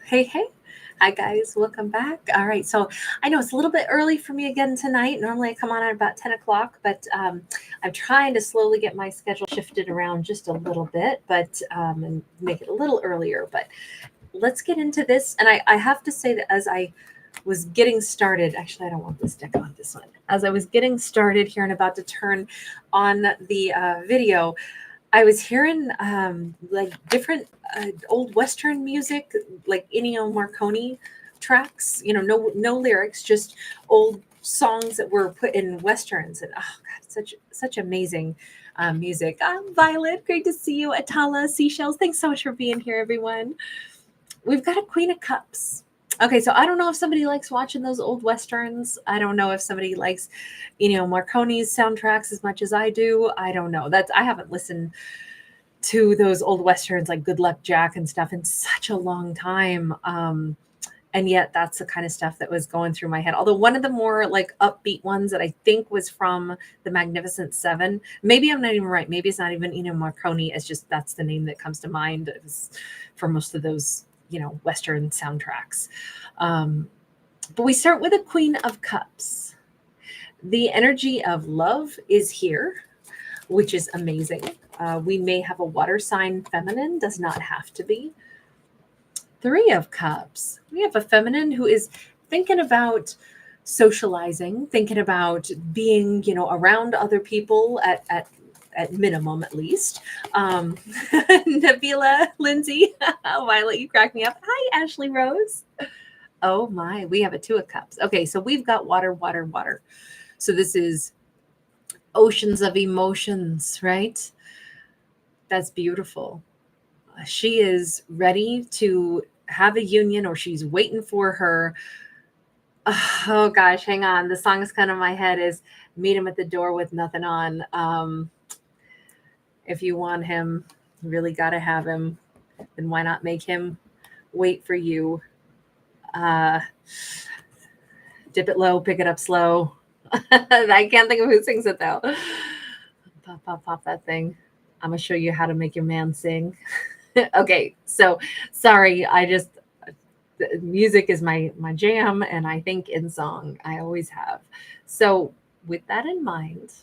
Hey, hey. Hi, guys. Welcome back. All right. So I know it's a little bit early for me again tonight. Normally I come on at about 10 o'clock, but I'm trying to slowly get my schedule shifted around just a little bit, and make it a little earlier. But let's get into this. And I have to say that as I was getting started, actually, I don't want this deck on this one. As I was getting started here and about to turn on the video, I was hearing like different old Western music, like Ennio Morricone tracks. No lyrics, just old songs that were put in westerns, and oh god, such amazing music. Violet, great to see you. Atala, Seashells, thanks so much for being here, everyone. We've got a Queen of Cups. Okay, so I don't know if somebody likes watching those old westerns. I don't know if somebody likes, Marconi's soundtracks as much as I do. I don't know. I haven't listened to those old westerns like Good Luck Jack and stuff in such a long time. And yet that's the kind of stuff that was going through my head. Although one of the more like upbeat ones that I think was from the Magnificent Seven, maybe I'm not even right. Maybe it's not even Marconi. It's just that's the name that comes to mind. It was for most of those, Western soundtracks. But we start with a Queen of Cups. The energy of love is here, which is amazing. We may have a water sign feminine, does not have to be. Three of Cups. We have a feminine who is thinking about socializing, thinking about being, around other people at minimum, at least. Nabila, Lindsay, Violet, you crack me up. Hi, Ashley Rose. Oh my, we have a Two of Cups. Okay, so we've got water, water, water. So this is oceans of emotions, right? That's beautiful. She is ready to have a union, or she's waiting for her. Oh gosh, hang on. The song that's kind of in my head is Meet Him at the Door with Nothing On. If you want him, you really got to have him. Then why not make him wait for you? Dip it low, pick it up slow. I can't think of who sings it though. Pop, pop, pop that thing. I'm going to show you how to make your man sing. Okay, so sorry, music is my jam, and I think in song. I always have. So with that in mind,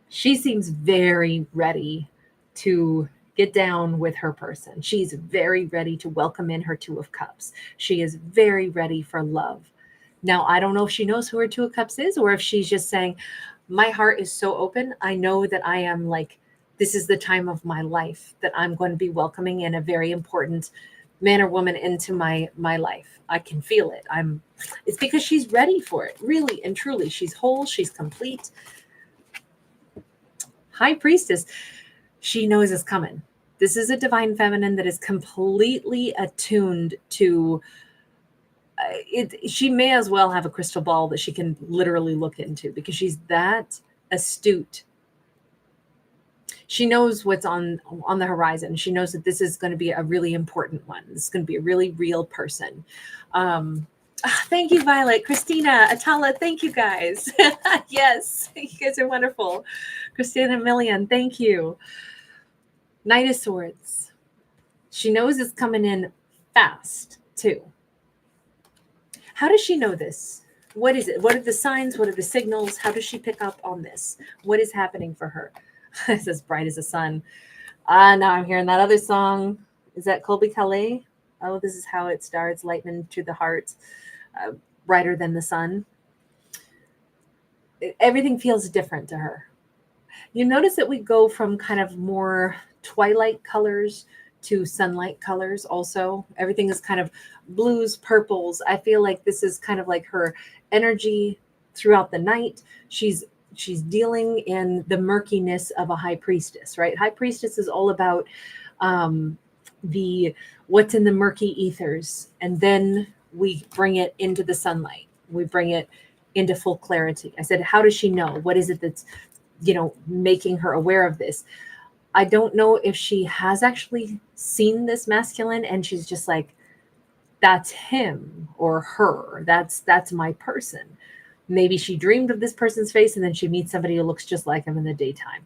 she seems very ready to get down with her person. She's very ready to welcome in her Two of Cups. She is very ready for love. Now, I don't know if she knows who her Two of Cups is, or if she's just saying, my heart is so open. I know that I am like, this is the time of my life that I'm going to be welcoming in a very important man or woman into my life. I can feel it. It's because she's ready for it, really and truly. She's whole, she's complete. High Priestess, she knows it's coming. This is a divine feminine that is completely attuned to it. She may as well have a crystal ball that she can literally look into, because she's that astute. She knows what's on the horizon. She knows that this is going to be a really important one. This is going to be a really real person. Thank you, Violet, Christina, Atala. Thank you, guys. Yes, you guys are wonderful. Christina Million, thank you. Knight of Swords. She knows it's coming in fast, too. How does she know this? What is it? What are the signs? What are the signals? How does she pick up on this? What is happening for her? It's as bright as the sun. Now I'm hearing that other song. Is that Colby Calais? Oh, this is how it starts. Lightning to the heart. Brighter than the sun. Everything feels different to her. You notice that we go from kind of more twilight colors to sunlight colors also. Everything is kind of blues, purples. I feel like this is kind of like her energy throughout the night. She's dealing in the murkiness of a high priestess, right? High priestess is all about the what's in the murky ethers, and then we bring it into the sunlight. We bring it into full clarity. I said, how does she know? What is it that's, making her aware of this? I don't know if she has actually seen this masculine and she's just like, that's him or her. That's my person. Maybe she dreamed of this person's face and then she meets somebody who looks just like him in the daytime.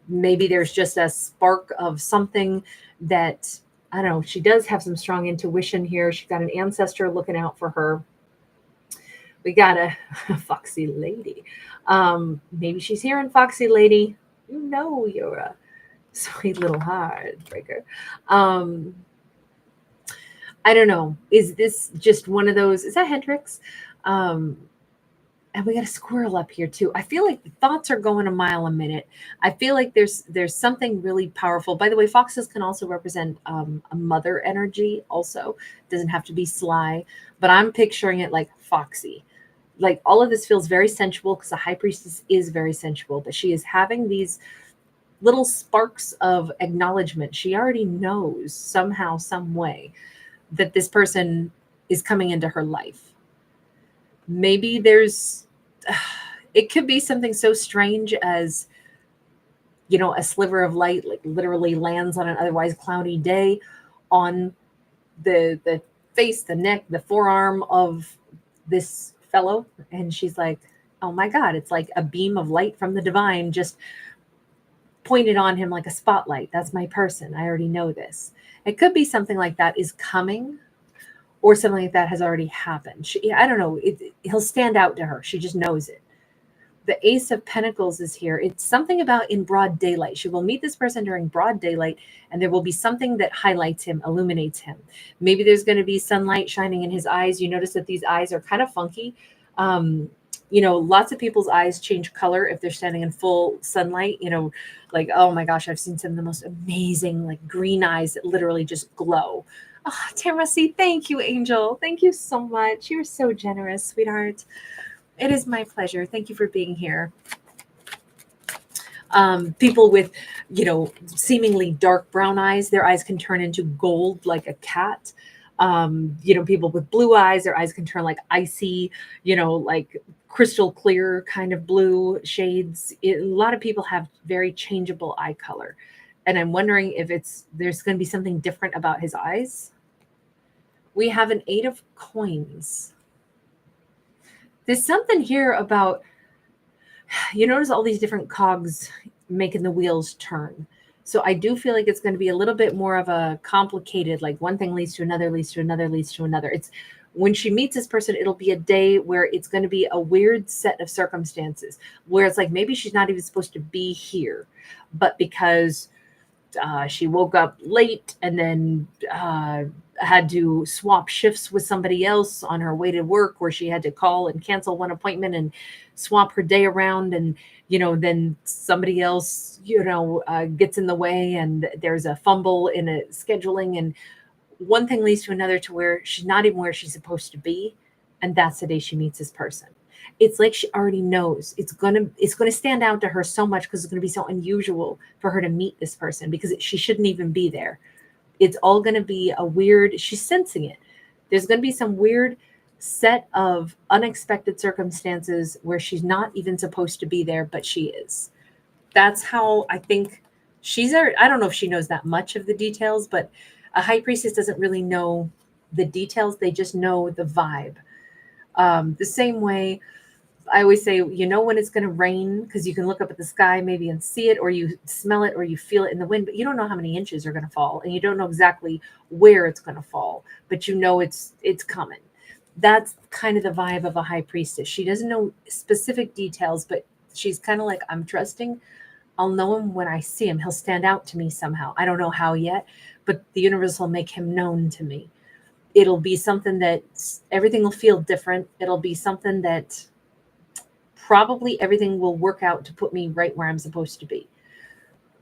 Maybe there's just a spark of something that I don't know, she does have some strong intuition here. She's got an ancestor looking out for her. We got a foxy lady. Maybe she's hearing foxy lady. You know you're a sweet little heartbreaker. Um, I don't know. Is this just one of those? Is that Hendrix? Um, and we got a squirrel up here too. I feel like the thoughts are going a mile a minute. I feel like there's something really powerful. By the way, foxes can also represent a mother energy. Also, doesn't have to be sly, but I'm picturing it like foxy. Like all of this feels very sensual because the high priestess is very sensual, but she is having these little sparks of acknowledgement. She already knows somehow, some way that this person is coming into her life. Maybe there's, it could be something so strange as, you know, a sliver of light, like literally lands on an otherwise cloudy day on the face, the neck, the forearm of this fellow. And she's like, oh my God, it's like a beam of light from the divine just pointed on him like a spotlight. That's my person. I already know this. It could be something like that is coming, or something like that has already happened. I don't know. He'll stand out to her. She just knows it. The Ace of Pentacles is here. It's something about in broad daylight. She will meet this person during broad daylight, and there will be something that highlights him, illuminates him. Maybe there's going to be sunlight shining in his eyes. You notice that these eyes are kind of funky. You know, lots of people's eyes change color if they're standing in full sunlight. You know, like, oh my gosh, I've seen some of the most amazing, like green eyes that literally just glow. Oh, Tamasi, thank you, Angel. Thank you so much. You're so generous, sweetheart. It is my pleasure. Thank you for being here. People with, you know, seemingly dark brown eyes, their eyes can turn into gold like a cat. You know, people with blue eyes, their eyes can turn like icy, you know, like crystal clear kind of blue shades. A lot of people have very changeable eye color. And I'm wondering if there's going to be something different about his eyes. We have an 8 of coins. There's something here about, you notice all these different cogs making the wheels turn. So I do feel like it's going to be a little bit more of a complicated, like one thing leads to another, leads to another, leads to another. It's when she meets this person, it'll be a day where it's going to be a weird set of circumstances where it's like maybe she's not even supposed to be here, but because she woke up late and then had to swap shifts with somebody else on her way to work, where she had to call and cancel one appointment and swap her day around. And, you know, then somebody else, you know, gets in the way and there's a fumble in a scheduling, and one thing leads to another to where she's not even where she's supposed to be. And that's the day she meets this person. It's like she already knows it's gonna stand out to her so much because it's gonna be so unusual for her to meet this person, because she shouldn't even be there. It's all gonna be a weird, she's sensing it. There's gonna be some weird set of unexpected circumstances where she's not even supposed to be there, but she is. That's how I think I don't know if she knows that much of the details, but a high priestess doesn't really know the details. They just know the vibe. The same way I always say, you know, when it's going to rain, because you can look up at the sky maybe and see it, or you smell it, or you feel it in the wind, but you don't know how many inches are going to fall, and you don't know exactly where it's going to fall, but you know it's coming. That's kind of the vibe of a high priestess. She doesn't know specific details, but she's kind of like, I'm trusting. I'll know him when I see him. He'll stand out to me somehow. I don't know how yet, but the universe will make him known to me. It'll be something that everything will feel different. It'll be something that probably everything will work out to put me right where I'm supposed to be.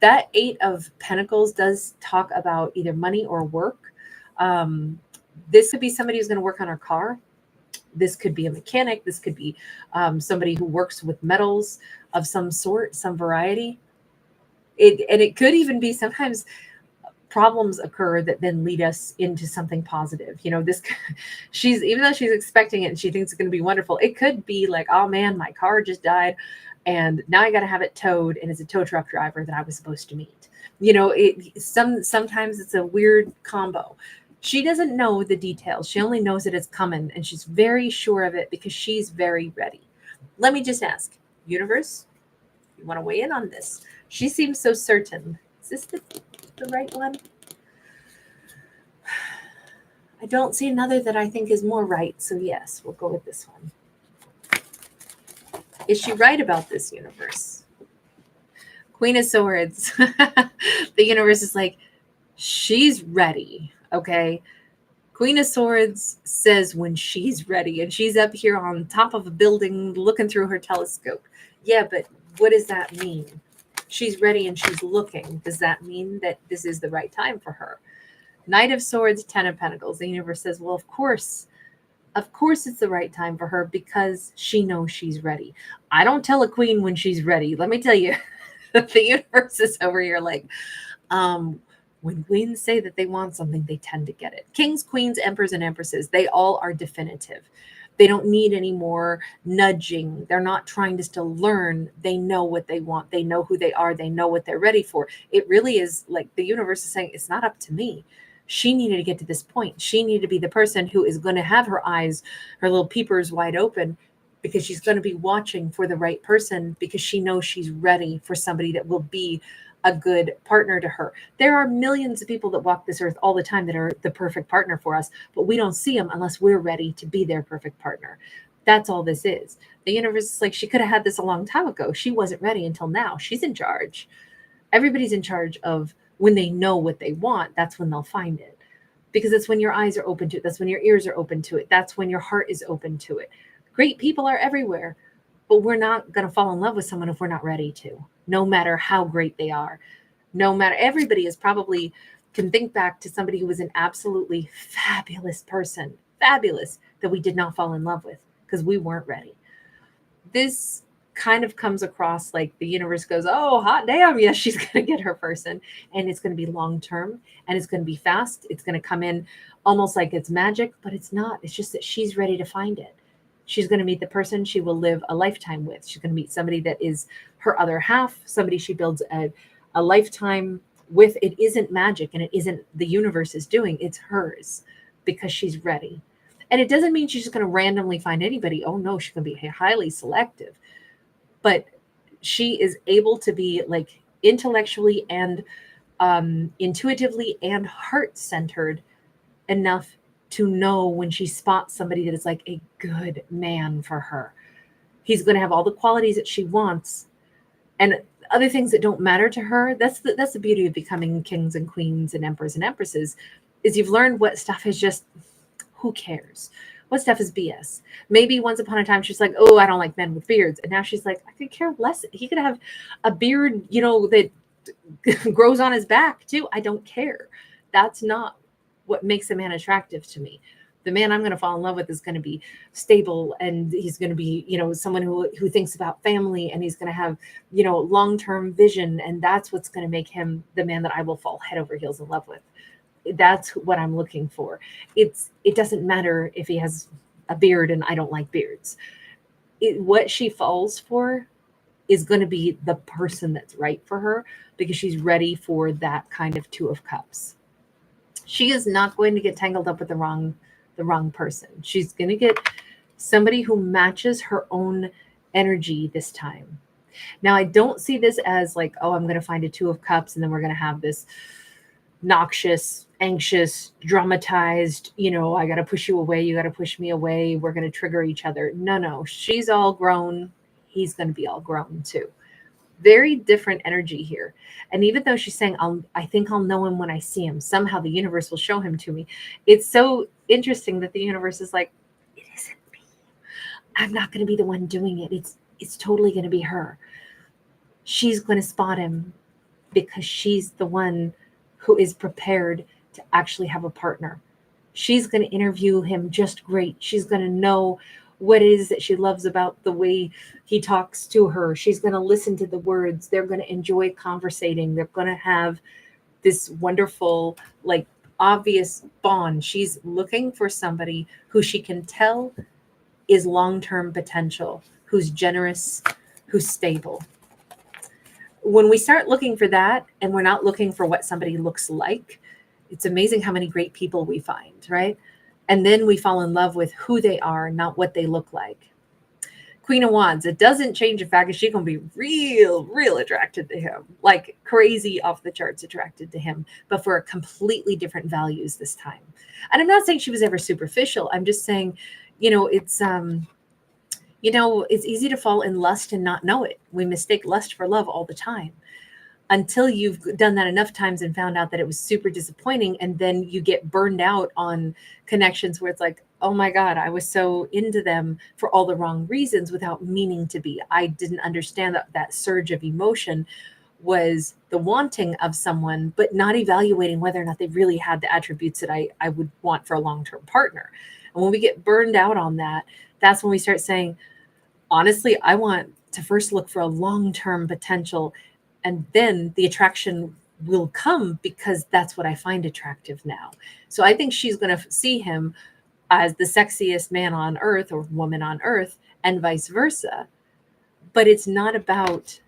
That 8 of Pentacles does talk about either money or work. This could be somebody who's going to work on her car. This could be a mechanic. This could be somebody who works with metals of some sort, some variety. It could even be sometimes problems occur that then lead us into something positive. You know, even though she's expecting it and she thinks it's going to be wonderful, it could be like, oh man, my car just died and now I got to have it towed, and it's a tow truck driver that I was supposed to meet. You know, sometimes it's a weird combo. She doesn't know the details. She only knows that it's coming, and she's very sure of it because she's very ready. Let me just ask, universe, you want to weigh in on this? She seems so certain. Is this the right one? I don't see another that I think is more right. So yes, we'll go with this one. Is she right about this, universe? Queen of Swords. The universe is like, she's ready. Okay. Queen of Swords says when she's ready, and she's up here on top of a building looking through her telescope. Yeah, but what does that mean? She's ready and she's looking. Does that mean that this is the right time for her? Knight of Swords, Ten of Pentacles. The universe says, well, of course it's the right time for her because she knows she's ready. I don't tell a queen when she's ready. Let me tell you, the universe is over here like, when queens say that they want something, they tend to get it. Kings, queens, emperors, and empresses, they all are definitive. They don't need any more nudging. They're not trying to still learn. They know what they want. They know who they are. They know what they're ready for. It really is like the universe is saying, it's not up to me. She needed to get to this point. She needed to be the person who is going to have her eyes, her little peepers wide open, because she's going to be watching for the right person because she knows she's ready for somebody that will be a good partner to her. There are millions of people that walk this earth all the time that are the perfect partner for us, but we don't see them unless we're ready to be their perfect partner. That's all this is. The universe is like, she could have had this a long time ago. She wasn't ready until now. She's in charge. Everybody's in charge of when they know what they want, that's when they'll find it. Because it's when your eyes are open to it. That's when your ears are open to it. That's when your heart is open to it. Great people are everywhere, but we're not going to fall in love with someone if we're not ready to, no matter how great they are. No matter, everybody is probably can think back to somebody who was an absolutely fabulous person, fabulous, that we did not fall in love with because we weren't ready. This kind of comes across like the universe goes, oh, hot damn, yes, she's going to get her person. And it's going to be long term and it's going to be fast. It's going to come in almost like it's magic, but it's not. It's just that she's ready to find it. She's going to meet the person she will live a lifetime with. She's going to meet somebody that is her other half, somebody she builds a lifetime with. It isn't magic and it isn't the universe is doing. It's hers because she's ready. And it doesn't mean she's just going to randomly find anybody. Oh, no, she's going to be highly selective. But she is able to be like intellectually and intuitively and heart-centered enough to know when she spots somebody that is like a good man for her. He's going to have all the qualities that she wants and other things that don't matter to her. That's the beauty of becoming kings and queens and emperors and empresses, is you've learned what stuff is just, who cares? What stuff is BS? Maybe once upon a time she's like, oh, I don't like men with beards. And now she's like, I could care less. He could have a beard, that grows on his back too. I don't care. That's not what makes a man attractive to me. The man I'm going to fall in love with is going to be stable, and he's going to be, someone who thinks about family, and he's going to have, long-term vision. And that's what's going to make him the man that I will fall head over heels in love with. That's what I'm looking for. It doesn't matter if he has a beard and I don't like beards. What she falls for is going to be the person that's right for her because she's ready for that kind of Two of Cups. She is not going to get tangled up with the wrong person. She's going to get somebody who matches her own energy this time. Now, I don't see this as like, oh, I'm going to find a Two of Cups and then we're going to have this noxious, anxious, dramatized, I got to push you away. You got to push me away. We're going to trigger each other. No, she's all grown. He's going to be all grown too. Very different energy here. And even though she's saying, I think I'll know him when I see him, somehow the universe will show him to me. It's so interesting that the universe is like, it isn't me. I'm not going to be the one doing it. It's totally going to be her. She's going to spot him because she's the one who is prepared to actually have a partner. She's going to interview him just great. She's going to know what it is that she loves about the way he talks to her. She's going to listen to the words. They're going to enjoy conversating. They're going to have this wonderful, like, obvious bond. She's looking for somebody who she can tell is long-term potential, who's generous, who's stable. When we start looking for that, and we're not looking for what somebody looks like, it's amazing how many great people we find, right? And then we fall in love with who they are, not what they look like. Queen of Wands, it doesn't change the fact that she's going to be real attracted to him, like crazy off the charts attracted to him, but for completely different values this time. And I'm not saying she was ever superficial. I'm just saying, it's it's easy to fall in lust and not know it. We mistake lust for love all the time until you've done that enough times and found out that it was super disappointing. And then you get burned out on connections where it's like, oh my God, I was so into them for all the wrong reasons without meaning to be. I didn't understand that surge of emotion was the wanting of someone, but not evaluating whether or not they really had the attributes that I would want for a long-term partner. And when we get burned out on that, that's when we start saying, honestly, I want to first look for a long-term potential, and then the attraction will come because that's what I find attractive now. So I think she's going to see him as the sexiest man on earth or woman on earth, and vice versa. But it's not about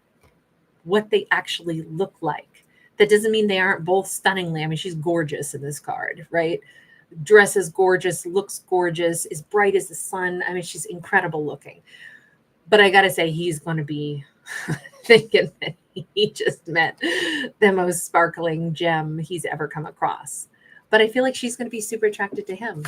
what they actually look like. That doesn't mean they aren't both stunningly. I mean, she's gorgeous in this card, right? Dresses gorgeous, looks gorgeous, is bright as the sun. I mean, she's incredible looking. But I got to say, he's going to be thinking that he just met the most sparkling gem he's ever come across. But I feel like she's going to be super attracted to him.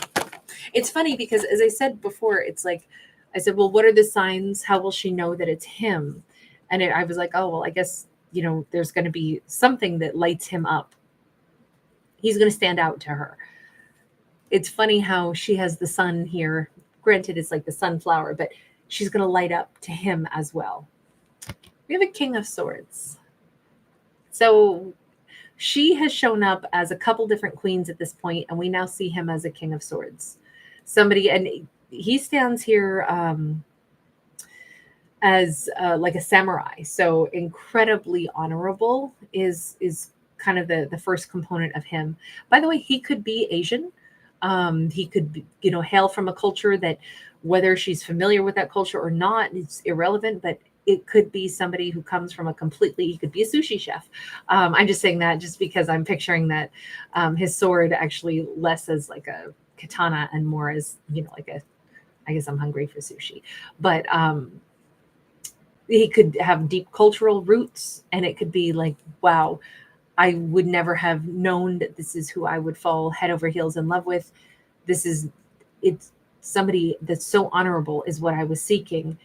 It's funny because, as I said before, it's like, I said, well, what are the signs? How will she know that it's him? And I was like, oh, well, I guess, there's going to be something that lights him up. He's going to stand out to her. It's funny how she has the sun here. Granted, it's like the sunflower, but she's going to light up to him as well. We have a King of Swords. So she has shown up as a couple different queens at this point, and we now see him as a King of Swords. Somebody, and he stands here as like a samurai. So incredibly honorable is kind of the first component of him. By the way, he could be Asian. He could be, hail from a culture that, whether she's familiar with that culture or not, it's irrelevant, but it could be somebody who comes from he could be a sushi chef. I'm just saying that just because I'm picturing that his sword actually less as like a katana and more as, I guess I'm hungry for sushi, but he could have deep cultural roots, and it could be like, wow, I would never have known that this is who I would fall head over heels in love with. It's somebody that's so honorable is what I was seeking.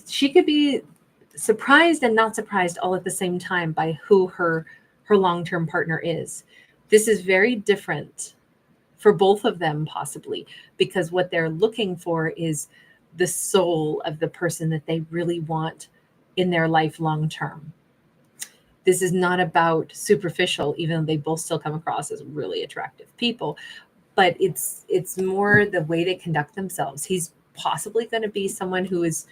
She could be surprised and not surprised all at the same time by who her long-term partner is. This is very different for both of them, possibly, because what they're looking for is the soul of the person that they really want in their life long-term. This is not about superficial, even though they both still come across as really attractive people, but it's more the way they conduct themselves. He's possibly going to be someone who is,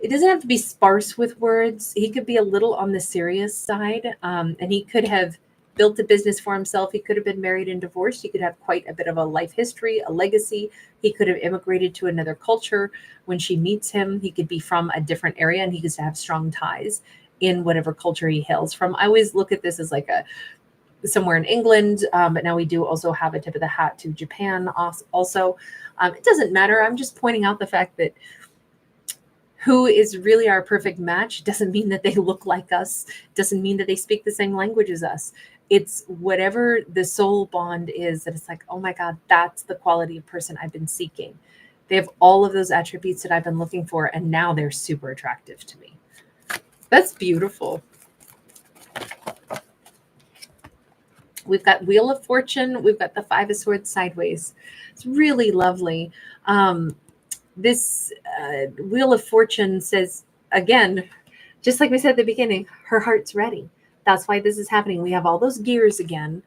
it doesn't have to be sparse with words. He could be a little on the serious side, and he could have built a business for himself. He could have been married and divorced. He could have quite a bit of a life history, a legacy. He could have immigrated to another culture. When she meets him, he could be from a different area, and he could have strong ties in whatever culture he hails from. I always look at this as like somewhere in England, but now we do also have a tip of the hat to Japan also. It doesn't matter. I'm just pointing out the fact that who is really our perfect match doesn't mean that they look like us, doesn't mean that they speak the same language as us. It's whatever the soul bond is, that it's like, oh my God, that's the quality of person I've been seeking. They have all of those attributes that I've been looking for, and now they're super attractive to me. That's beautiful. We've got Wheel of Fortune. We've got the Five of Swords sideways. It's really lovely. This Wheel of Fortune says, again, just like we said at the beginning, her heart's ready. That's why this is happening. We have all those gears again.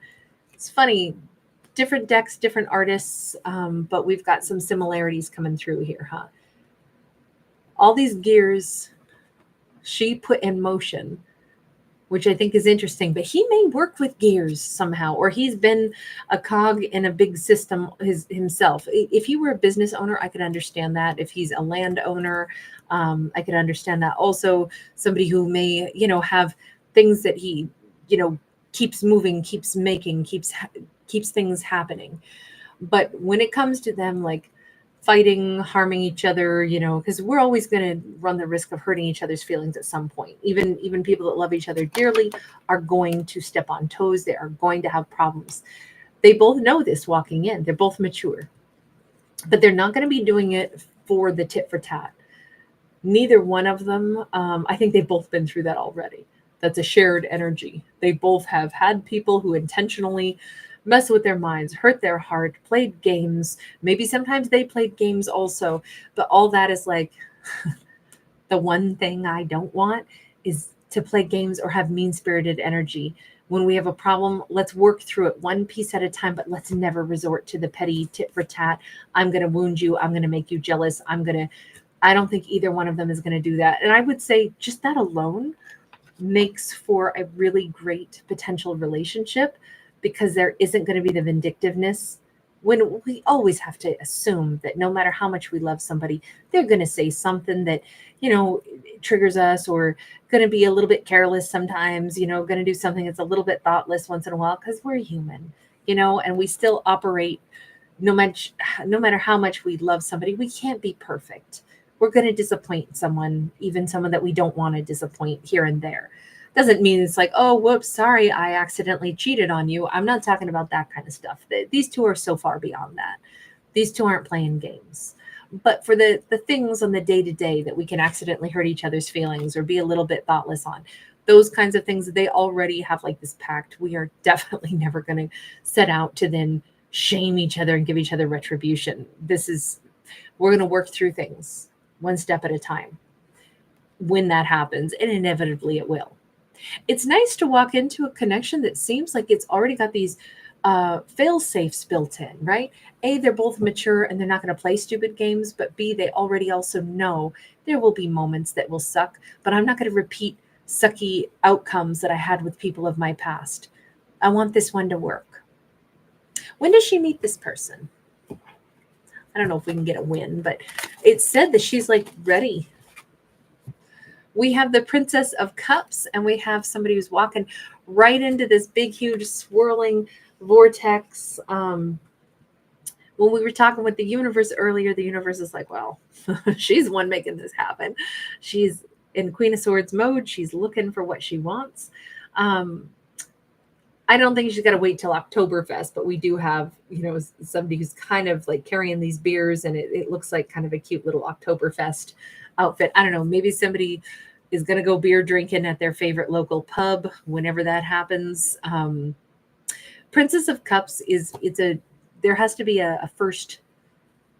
It's funny, different decks, different artists, but we've got some similarities coming through here, huh? All these gears she put in motion, which I think is interesting, but he may work with gears somehow, or he's been a cog in a big system himself. If he were a business owner, I could understand that. If he's a landowner, I could understand that. Also, somebody who may, have things that he, keeps moving, keeps making, keeps things happening. But when it comes to them, like fighting, harming each other, because we're always going to run the risk of hurting each other's feelings at some point. Even people that love each other dearly are going to step on toes. They are going to have problems. They both know this walking in. They're both mature, but they're not going to be doing it for the tit for tat. Neither one of them, I think they've both been through that already. That's a shared energy. They both have had people who intentionally mess with their minds, hurt their heart, played games. Maybe sometimes they played games also, but all that is like the one thing I don't want is to play games or have mean-spirited energy. When we have a problem, let's work through it one piece at a time, but let's never resort to the petty tit for tat. I'm going to wound you. I'm going to make you jealous. I don't think either one of them is going to do that. And I would say just that alone makes for a really great potential relationship, because there isn't going to be the vindictiveness. When we always have to assume that no matter how much we love somebody, they're going to say something that, triggers us, or going to be a little bit careless sometimes, going to do something that's a little bit thoughtless once in a while, because we're human, and we still operate. No matter how much we love somebody, we can't be perfect. We're going to disappoint someone, even someone that we don't want to disappoint here and there. Doesn't mean it's like, oh, whoops, sorry, I accidentally cheated on you. I'm not talking about that kind of stuff. These two are so far beyond that. These two aren't playing games. But for the things on the day-to-day that we can accidentally hurt each other's feelings or be a little bit thoughtless on, those kinds of things, they already have like this pact. We are definitely never going to set out to then shame each other and give each other retribution. We're going to work through things one step at a time. When that happens, and inevitably it will. It's nice to walk into a connection that seems like it's already got these fail safes built in, right? A, they're both mature and they're not going to play stupid games, but B, they already also know there will be moments that will suck, but I'm not going to repeat sucky outcomes that I had with people of my past. I want this one to work. When does she meet this person? I don't know if we can get a win, but it said that she's like ready. We have the Princess of Cups, and we have somebody who's walking right into this big, huge, swirling vortex. When we were talking with the universe earlier, the universe is like, well, she's the one making this happen. She's in Queen of Swords mode. She's looking for what she wants. I don't think she's got to wait till Oktoberfest, but we do have, somebody who's kind of like carrying these beers, and it looks like kind of a cute little Oktoberfest outfit. I don't know. Maybe somebody is going to go beer drinking at their favorite local pub whenever that happens. Princess of Cups there has to be a first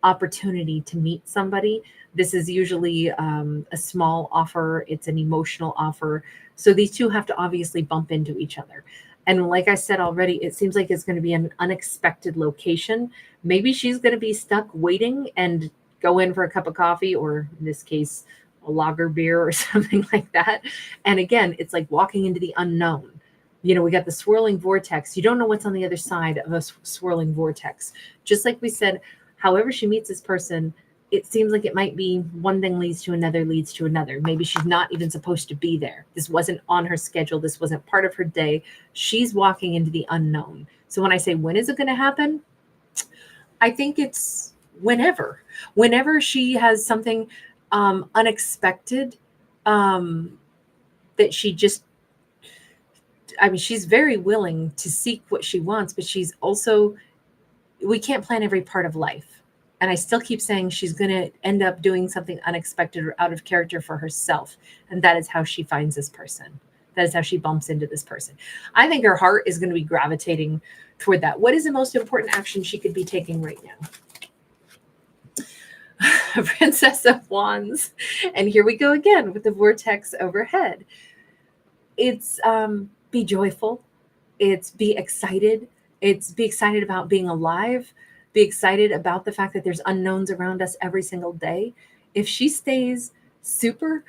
opportunity to meet somebody. This is usually a small offer. It's an emotional offer. So these two have to obviously bump into each other. And like I said already, it seems like it's going to be an unexpected location. Maybe she's going to be stuck waiting and go in for a cup of coffee, or in this case, a lager beer or something like that. And again, it's like walking into the unknown. We got the swirling vortex. You don't know what's on the other side of a swirling vortex. Just like we said, however she meets this person, it seems like it might be one thing leads to another, leads to another. Maybe she's not even supposed to be there. This wasn't on her schedule. This wasn't part of her day. She's walking into the unknown. So when I say, when is it going to happen? I think it's whenever she has something unexpected that she just, she's very willing to seek what she wants, but she's also, we can't plan every part of life. And I still keep saying she's going to end up doing something unexpected or out of character for herself. And that is how she finds this person. That is how she bumps into this person. I think her heart is going to be gravitating toward that. What is the most important action she could be taking right now? Princess of Wands. And here we go again with the vortex overhead. It's be joyful. It's be excited. It's be excited about being alive. Be excited about the fact that there's unknowns around us every single day. If she stays super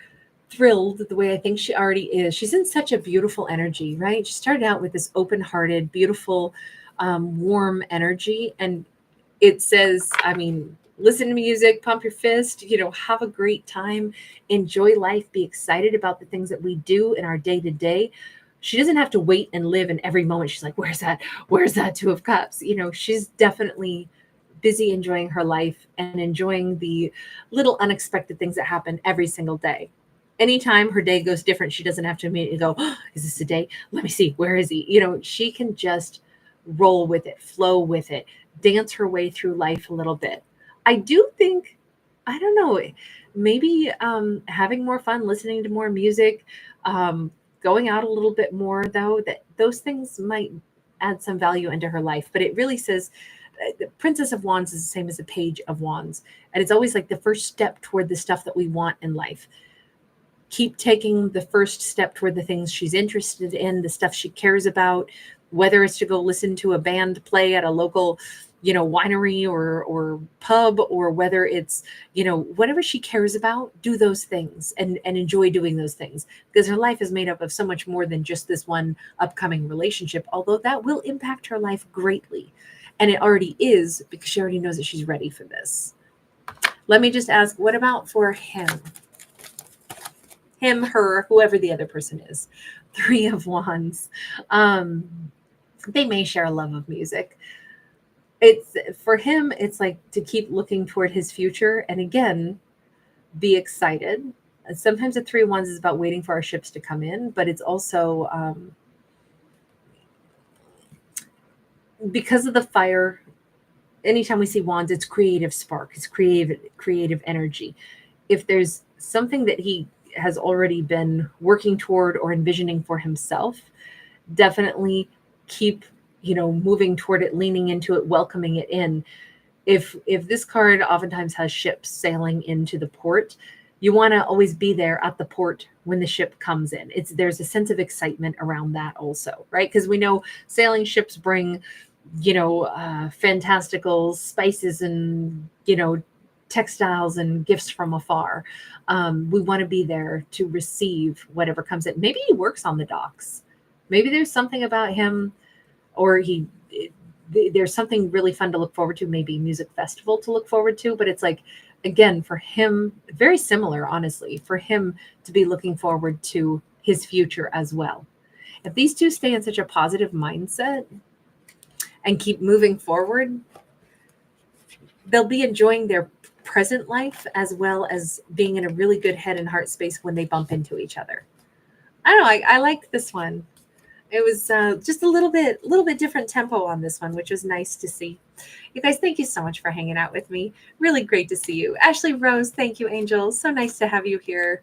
thrilled the way I think she already is, she's in such a beautiful energy, right? She started out with this open-hearted, beautiful, warm energy. And it says, listen to music, pump your fist, have a great time, enjoy life, be excited about the things that we do in our day-to-day. She doesn't have to wait and live in every moment. She's like, where's that Two of Cups? She's definitely busy enjoying her life and enjoying the little unexpected things that happen every single day. Anytime her day goes different, she doesn't have to immediately go, oh, is this a day? Let me see. Where is he? She can just roll with it, flow with it, dance her way through life a little bit. I do think, I don't know, maybe having more fun, listening to more music, going out a little bit more, though, that those things might add some value into her life. But it really says the Princess of Wands is the same as the Page of Wands. And it's always like the first step toward the stuff that we want in life. Keep taking the first step toward the things she's interested in, the stuff she cares about, whether it's to go listen to a band play at a local, winery or pub, or whether it's, whatever she cares about, do those things and enjoy doing those things, because her life is made up of so much more than just this one upcoming relationship, although that will impact her life greatly. And it already is, because she already knows that she's ready for this. Let me just ask, what about for him? Him, her, whoever the other person is. Three of Wands. They may share a love of music. It's for him, it's like to keep looking toward his future and again, be excited. Sometimes the Three of Wands is about waiting for our ships to come in, but it's also because of the fire. Anytime we see wands, it's creative spark, it's creative energy. If there's something that he has already been working toward or envisioning for himself, definitely keep, moving toward it, leaning into it, welcoming it in. If this card oftentimes has ships sailing into the port, you want to always be there at the port when the ship comes in. There's a sense of excitement around that also, right? Because we know sailing ships bring, fantastical spices and, textiles and gifts from afar. We want to be there to receive whatever comes in. Maybe he works on the docks. Maybe there's something about him, or there's something really fun to look forward to, maybe music festival to look forward to. But it's like, again, for him, very similar, honestly, for him to be looking forward to his future as well. If these two stay in such a positive mindset and keep moving forward, they'll be enjoying their present life as well as being in a really good head and heart space when they bump into each other. I don't know. I liked this one. It was just a little bit different tempo on this one, which was nice to see. You guys, thank you so much for hanging out with me. Really great to see you. Ashley Rose, thank you, Angel. So nice to have you here.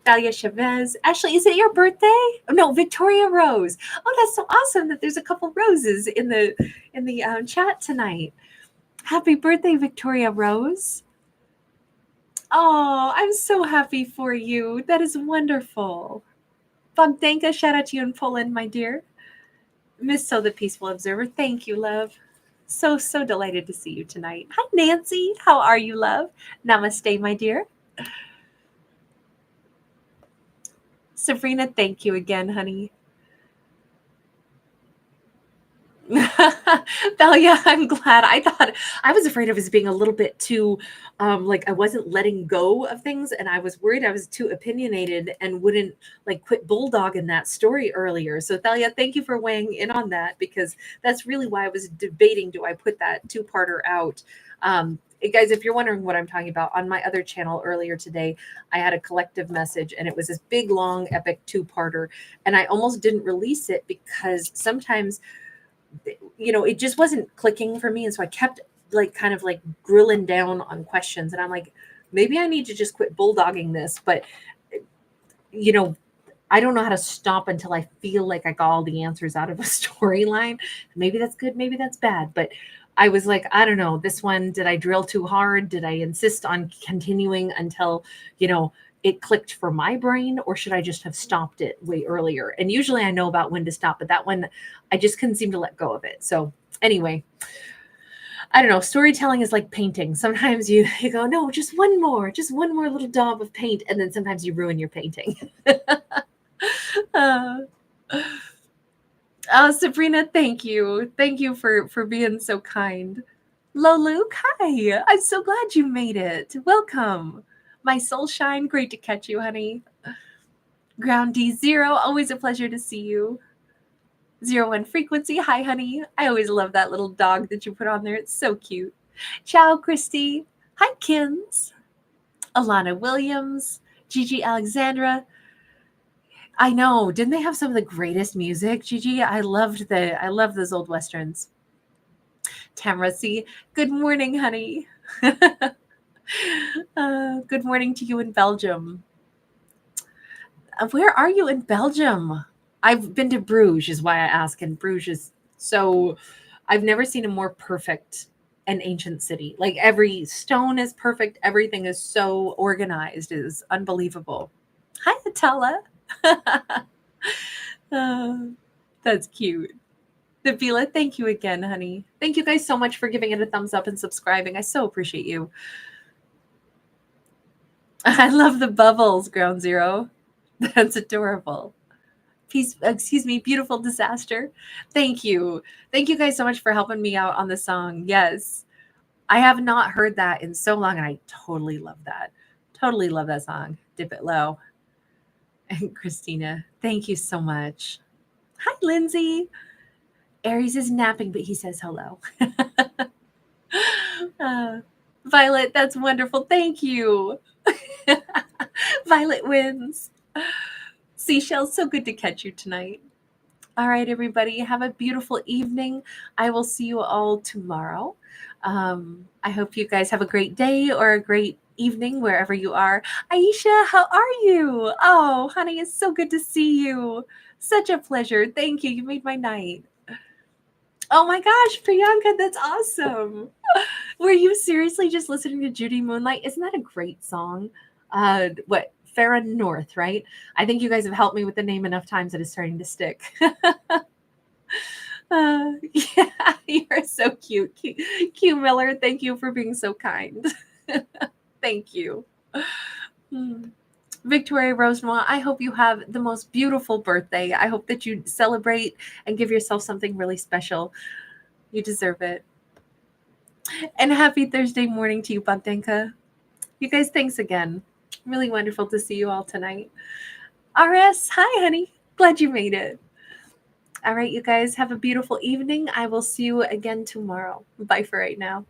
Dalia Chavez. Ashley, is it your birthday? Oh, no, Victoria Rose. Oh, that's so awesome that there's a couple roses in the chat tonight. Happy birthday, Victoria Rose. Oh, I'm so happy for you. That is wonderful. Bogdanka, shout out to you in Poland, my dear. Miss So the Peaceful Observer, thank you, love. So delighted to see you tonight. Hi, Nancy. How are you, love? Namaste, my dear. Sabrina, thank you again, honey. Thalia, I'm glad. I was afraid I was being a little bit too, like I wasn't letting go of things, and I was worried I was too opinionated and wouldn't like quit bulldogging that story earlier. So Thalia, thank you for weighing in on that, because that's really why I was debating, do I put that two-parter out? Guys, if you're wondering what I'm talking about, on my other channel earlier today, I had a collective message, and it was this big, long, epic two-parter, and I almost didn't release it because sometimes it just wasn't clicking for me. And so I kept kind of grilling down on questions, and I'm like, maybe I need to just quit bulldogging this. But, I don't know how to stop until I feel like I got all the answers out of a storyline. Maybe that's good. Maybe that's bad. But I was like, I don't know, this one, did I drill too hard? Did I insist on continuing until, it clicked for my brain, or should I just have stopped it way earlier? And usually I know about when to stop, but that one, I just couldn't seem to let go of it. So anyway, I don't know. Storytelling is like painting. Sometimes you go, no, just one more little daub of paint. And then sometimes you ruin your painting. Sabrina, thank you. Thank you for being so kind. Luke, hi. I'm so glad you made it. Welcome. My soul shine, great to catch you, honey. Ground D0, always a pleasure to see you. 01 Frequency, hi, honey. I always love that little dog that you put on there. It's so cute. Ciao, Christy. Hi, Kins. Alana Williams. Gigi Alexandra. I know. Didn't they have some of the greatest music, Gigi? I love those old westerns. Tamara C. Good morning, honey. Good morning to you in Belgium. Where are you in Belgium? I've been to Bruges, is why I ask. And Bruges is so, I've never seen a more perfect and ancient city. Like every stone is perfect. Everything is so organized. It is unbelievable. Hi, Atala. That's cute. Nabila, thank you again, honey. Thank you guys so much for giving it a thumbs up and subscribing. I so appreciate you. I love the bubbles, Ground Zero. That's adorable. Peace, excuse me, beautiful disaster. Thank you. Thank you guys so much for helping me out on the song. Yes. I have not heard that in so long, and I totally love that. Totally love that song. Dip it low. And Christina, thank you so much. Hi, Lindsay. Aries is napping, but he says hello. Violet, that's wonderful. Thank you. Violet wins. Seashells, so good to catch you tonight. All right, everybody, have a beautiful evening. I will see you all tomorrow. I hope you guys have a great day or a great evening wherever you are. Aisha, how are you? Oh, honey, it's so good to see you. Such a pleasure. Thank you. You made my night. Oh my gosh, Priyanka, that's awesome. Were you seriously just listening to Judy Moonlight? Isn't that a great song? What? Farrah North, right? I think you guys have helped me with the name enough times that it's starting to stick. Yeah, you're so cute. Q Miller, thank you for being so kind. Thank you. Victoria Rosenoir, I hope you have the most beautiful birthday. I hope that you celebrate and give yourself something really special. You deserve it. And happy Thursday morning to you, Bogdanka. You guys, thanks again. Really wonderful to see you all tonight. RS, hi, honey. Glad you made it. All right, you guys, have a beautiful evening. I will see you again tomorrow. Bye for right now.